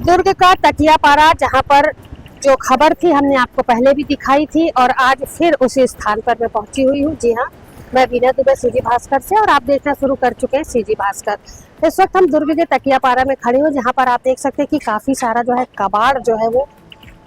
दुर्ग का तकियापारा, जहां पर जो खबर थी हमने आपको पहले भी दिखाई थी और आज फिर उसी स्थान पर मैं पहुंची हुई हूं। जी हां, मैं बीना दुबे सीजी भास्कर से, और आप देखना शुरू कर चुके हैं सीजी भास्कर। इस वक्त हम दुर्ग के तकियापारा में खड़े हुए, जहां पर आप देख सकते हैं कि काफी सारा जो है कबाड़ जो है वो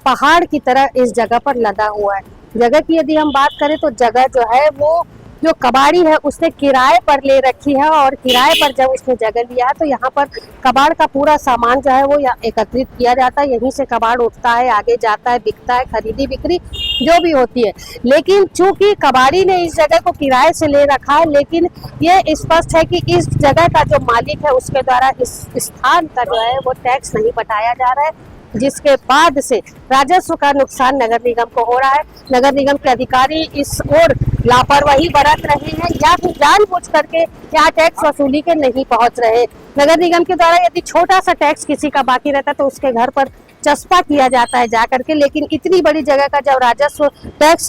पहाड़ की तरह इस जगह पर लदा हुआ है। जगह की यदि हम बात करें तो जगह जो है वो जो कबाड़ी है उसने किराए पर ले रखी है, और किराए पर जब उसने जगह लिया है तो यहाँ पर कबाड़ का पूरा सामान जो है वो एकत्रित किया जाता है। यहीं से कबाड़ उठता है, आगे जाता है, बिकता है, खरीदी बिक्री जो भी होती है। लेकिन चूंकि कबाड़ी ने इस जगह को किराए से ले रखा है, लेकिन ये स्पष्ट है कि इस जगह का जो मालिक है उसके द्वारा इस स्थान का जो है वो टैक्स नहीं पटाया जा रहा है, जिसके बाद से राजस्व का नुकसान नगर निगम को हो रहा है। नगर निगम के अधिकारी इस ओर लापरवाही बरत रहे हैं या फिर जानबूझ करके यहाँ टैक्स वसूली के नहीं पहुंच रहे। नगर निगम के द्वारा यदि छोटा सा टैक्स किसी का बाकी रहता है तो उसके घर पर चस्पा किया जाता है जाकर के, लेकिन इतनी बड़ी जगह का जब राजस्व टैक्स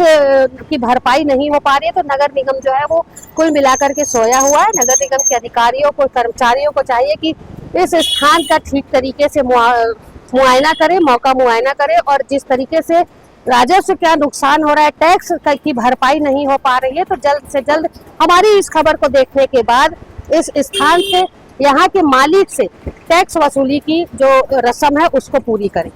की भरपाई नहीं हो पा रही है तो नगर निगम जो है वो कुल मिलाकर के सोया हुआ है। नगर निगम के अधिकारियों को, कर्मचारियों को चाहिए कि इस स्थान का ठीक तरीके से मुआयना करे, मौका मुआयना करे, और जिस तरीके से राजस्व क्या नुकसान हो रहा है, टैक्स की भरपाई नहीं हो पा रही है, तो जल्द से जल्द हमारी इस खबर को देखने के बाद इस स्थान से, यहाँ के मालिक से टैक्स वसूली की जो रस्म है उसको पूरी करें।